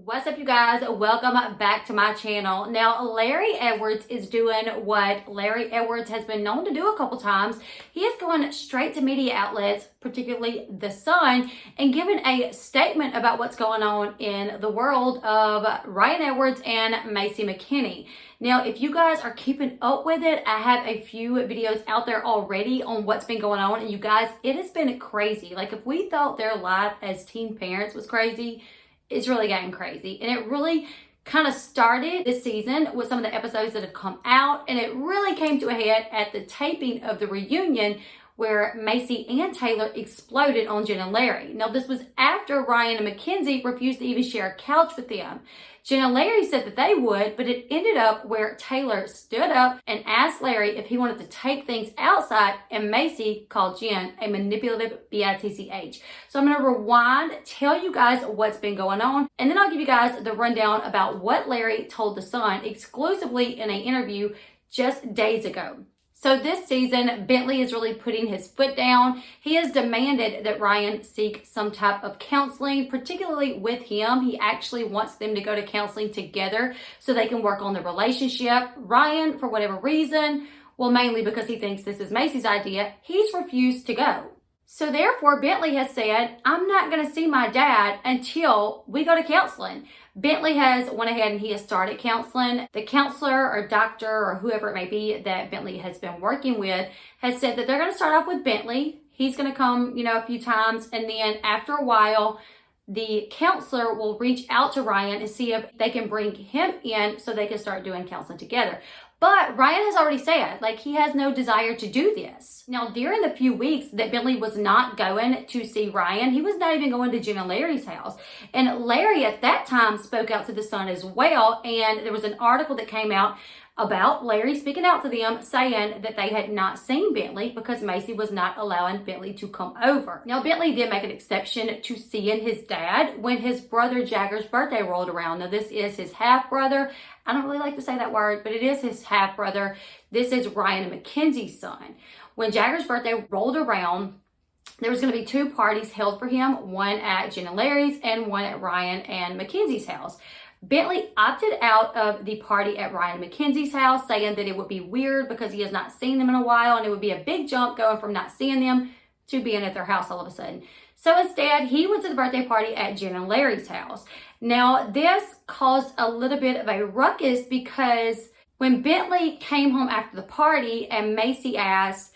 What's up, you guys? Welcome back to my channel. Now, Larry Edwards is doing what Larry Edwards has been known to do a couple times. He is going straight to media outlets, particularly The Sun, and giving a statement about what's going on in the world of Ryan Edwards and Maci McKinney. Now, if you guys are keeping up with it, I have a few videos out there already on what's been going on. And you guys, it has been crazy. Like, if we thought their life as teen parents was crazy, it's really getting crazy. And it really kind of started this season with some of the episodes that have come out. And it really came to a head at the taping of the reunion where Maci and Taylor exploded on Jen and Larry. Now, this was after Ryan and Mackenzie refused to even share a couch with them. Jen and Larry said that they would, but it ended up where Taylor stood up and asked Larry if he wanted to take things outside, and Maci called Jen a manipulative bitch. So I'm going to rewind, tell you guys what's been going on, and then I'll give you guys the rundown about what Larry told The Sun exclusively in an interview just days ago. So this season, Bentley is really putting his foot down. He has demanded that Ryan seek some type of counseling, particularly with him. He actually wants them to go to counseling together so they can work on the relationship. Ryan, for whatever reason, well, mainly because he thinks this is Maci's idea, he's refused to go. So therefore, Bentley has said, I'm not going to see my dad until we go to counseling. Bentley has went ahead and he has started counseling. The counselor or doctor or whoever it may be that Bentley has been working with has said that they're going to start off with Bentley. He's going to come, a few times. And then after a while, the counselor will reach out to Ryan and see if they can bring him in so they can start doing counseling together. But Ryan has already said, he has no desire to do this. Now, during the few weeks that Bentley was not going to see Ryan, he was not even going to Jen and Larry's house. And Larry at that time spoke out to The Sun as well. And there was an article that came out about Larry speaking out to them, saying that they had not seen Bentley because Maci was not allowing Bentley to come over. Now, Bentley did make an exception to seeing his dad when his brother Jagger's birthday rolled around. Now, this is his half-brother. I don't really like to say that word, but it is his half-brother. This is Ryan and Mackenzie's son. When Jagger's birthday rolled around, there was going to be two parties held for him, one at Jen and Larry's and one at Ryan and Mackenzie's house. Bentley opted out of the party at Ryan and Mackenzie's house, saying that it would be weird because he has not seen them in a while, and it would be a big jump going from not seeing them to being at their house all of a sudden. So instead, he went to the birthday party at Jen and Larry's house. Now, this caused a little bit of a ruckus because when Bentley came home after the party and Maci asked,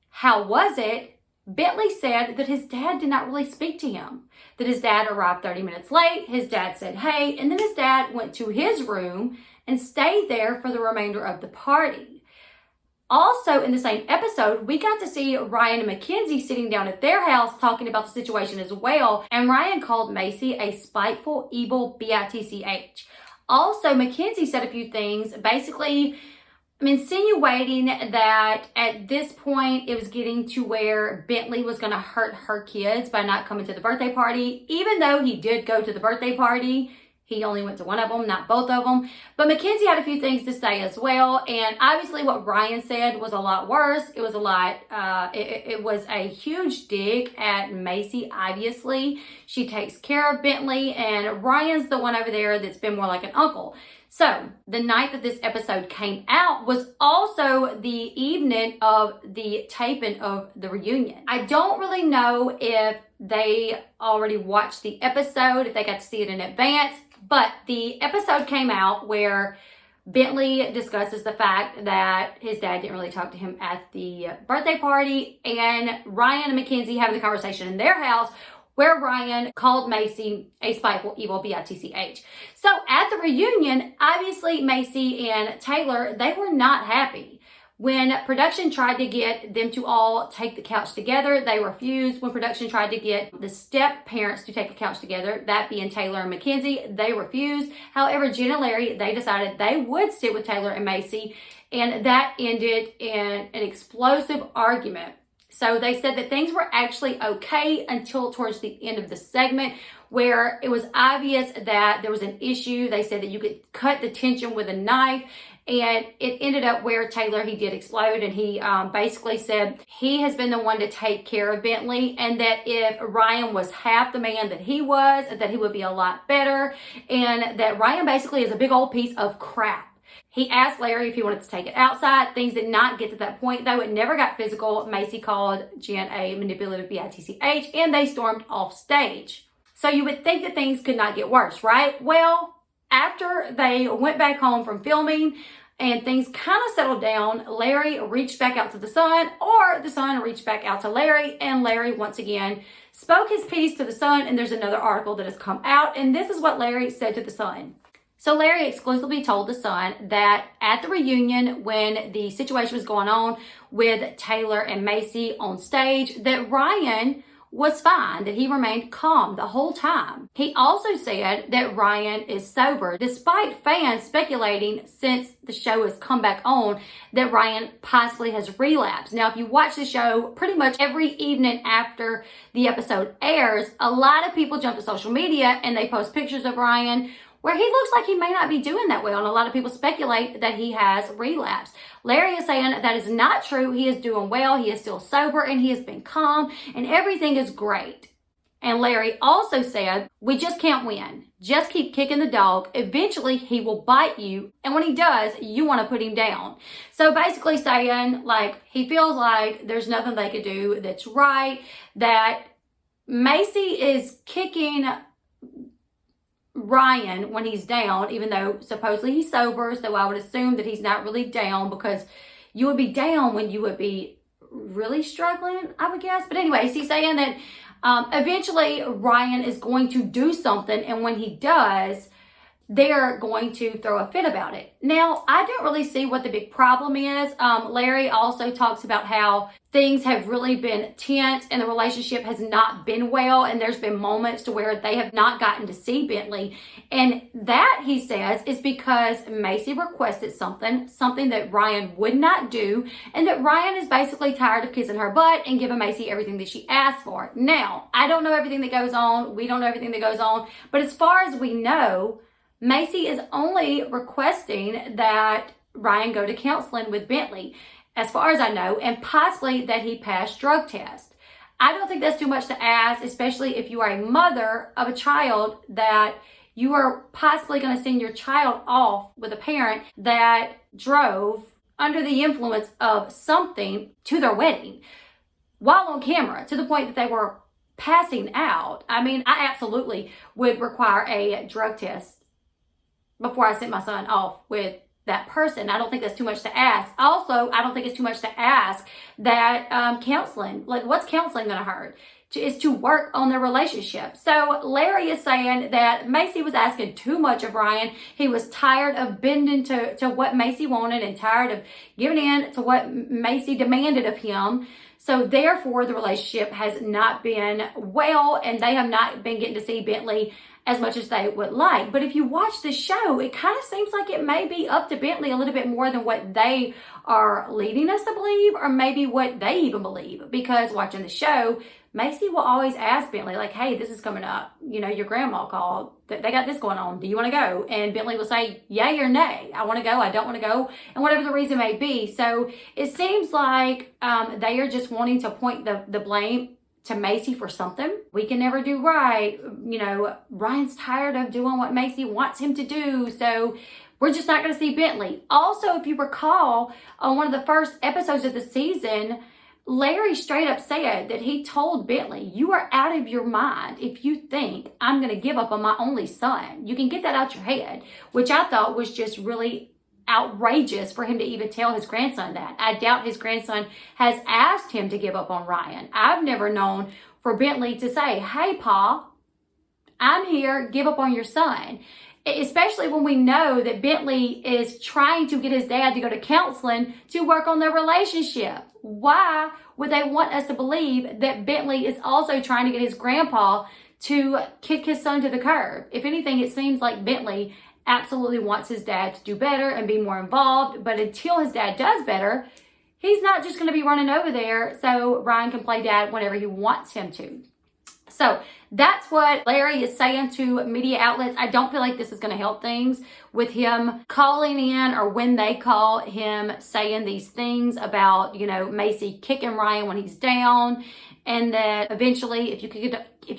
how was it? Bentley said that his dad did not really speak to him, that his dad arrived 30 minutes late, his dad said, hey, and then his dad went to his room and stayed there for the remainder of the party. Also, in the same episode, we got to see Ryan and Mackenzie sitting down at their house talking about the situation as well, and Ryan called Maci a spiteful, evil bitch. Also, Mackenzie said a few things, basically insinuating that at this point it was getting to where Bentley was going to hurt her kids by not coming to the birthday party, even though he did go to the birthday party. He only went to one of them, not both of them. But Mackenzie had a few things to say as well. And obviously what Ryan said was a lot worse. It was a lot, it was a huge dig at Maci, obviously. She takes care of Bentley, and Ryan's the one over there that's been more like an uncle. So the night that this episode came out was also the evening of the taping of the reunion. I don't really know if they already watched the episode, if they got to see it in advance, but the episode came out where Bentley discusses the fact that his dad didn't really talk to him at the birthday party, and Ryan and Mackenzie having the conversation in their house where Ryan called Maci a spiteful, evil bitch. So at the reunion, obviously Maci and Taylor, they were not happy. When production tried to get them to all take the couch together, they refused. When production tried to get the step parents to take the couch together, that being Taylor and Mackenzie, they refused. However, Jen and Larry, they decided they would sit with Taylor and Maci, and that ended in an explosive argument. So they said that things were actually okay until towards the end of the segment where it was obvious that there was an issue. They said that you could cut the tension with a knife. And it ended up where Taylor, he did explode, and he basically said he has been the one to take care of Bentley, and that if Ryan was half the man that he was, that he would be a lot better, and that Ryan basically is a big old piece of crap. He asked Larry if he wanted to take it outside. Things did not get to that point, though. It never got physical. Maci called Jen a manipulative bitch, and they stormed off stage. So you would think that things could not get worse, right? Well, after they went back home from filming and things kind of settled down, Larry reached back out to the son, or the son reached back out to Larry, and Larry once again spoke his piece to the son. And there's another article that has come out, and this is what Larry said to the son. So Larry exclusively told the son that at the reunion, when the situation was going on with Taylor and Maci on stage, that Ryan was fine, that he remained calm the whole time. He also said that Ryan is sober, despite fans speculating since the show has come back on that Ryan possibly has relapsed. Now, if you watch the show pretty much every evening after the episode airs, a lot of people jump to social media and they post pictures of Ryan where he looks like he may not be doing that well, and a lot of people speculate that he has relapsed. Larry is saying that is not true. He is doing well, he is still sober, and he has been calm, and everything is great. And Larry also said, we just can't win. Just keep kicking the dog. Eventually, he will bite you, and when he does, you want to put him down. So basically saying, like, he feels like there's nothing they could do that's right, that Maci is kicking Ryan when he's down, even though supposedly he's sober, so I would assume that he's not really down, because you would be down when you would be really struggling, I would guess. But anyways, he's saying that eventually Ryan is going to do something, and when he does, they're going to throw a fit about it. Now, I don't really see what the big problem is. Larry also talks about how things have really been tense and the relationship has not been well, and there's been moments to where they have not gotten to see Bentley. And that, he says, is because Maci requested something that Ryan would not do, and that Ryan is basically tired of kissing her butt and giving Maci everything that she asked for. Now, I don't know everything that goes on. We don't know everything that goes on. But as far as we know, Maci is only requesting that Ryan go to counseling with Bentley, as far as I know, and possibly that he pass drug tests. I don't think that's too much to ask, especially if you are a mother of a child, that you are possibly going to send your child off with a parent that drove under the influence of something to their wedding while on camera, to the point that they were passing out. I mean, I absolutely would require a drug test before I sent my son off with that person. I don't think that's too much to ask. Also, I don't think it's too much to ask that counseling, like, what's counseling going to hurt? Is to work on their relationship. So Larry is saying that Maci was asking too much of Ryan. He was tired of bending to what Maci wanted and tired of giving in to what Maci demanded of him. So therefore, the relationship has not been well, and they have not been getting to see Bentley as much as they would like. But if you watch the show, it kind of seems like it may be up to Bentley a little bit more than what they are leading us to believe, or maybe what they even believe. Because watching the show, Maci will always ask Bentley, like, hey, this is coming up. You know, your grandma called. They got this going on. Do you want to go? And Bentley will say, yay or nay. I want to go. I don't want to go. And whatever the reason may be. So it seems like they are just wanting to point the blame to Maci for something. We can never do right. You know, Ryan's tired of doing what Maci wants him to do. So we're just not going to see Bentley. Also, if you recall, on one of the first episodes of the season, Larry straight up said that he told Bentley, you are out of your mind if you think I'm going to give up on my only son. You can get that out your head, which I thought was just really outrageous for him to even tell his grandson that. I doubt his grandson has asked him to give up on Ryan. I've never known for Bentley to say, hey, Pa, I'm here, give up on your son. Especially when we know that Bentley is trying to get his dad to go to counseling to work on their relationship. Why would they want us to believe that Bentley is also trying to get his grandpa to kick his son to the curb? If anything, it seems like Bentley absolutely wants his dad to do better and be more involved. But until his dad does better, he's not just going to be running over there so Ryan can play dad whenever he wants him to. So That's what Larry is saying to media outlets. I don't feel like this is going to help things with him calling in, or when they call him saying these things about, you know, Maci kicking Ryan when he's down, and that eventually if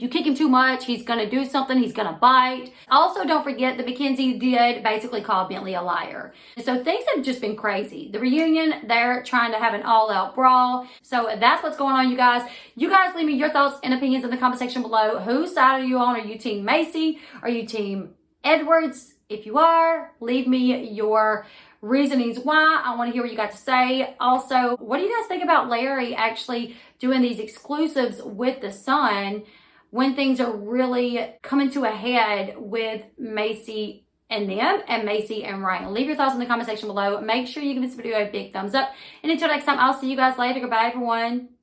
you kick him too much, he's going to do something, he's going to bite. Also, don't forget that Mackenzie did basically call Bentley a liar. So things have just been crazy. The reunion, they're trying to have an all-out brawl. So that's what's going on, you guys. You guys leave me your thoughts and opinions in the comment section below. Whose side are you on? Are you team Maci? Are you team Edwards? If you are, leave me your reasonings why. I want to hear what you got to say. Also, what do you guys think about Larry actually doing these exclusives with the Sun when things are really coming to a head with Maci and them, and Maci and Ryan? Leave your thoughts in the comment section below. Make sure you give this video a big thumbs up. And until next time, I'll see you guys later. Goodbye, everyone.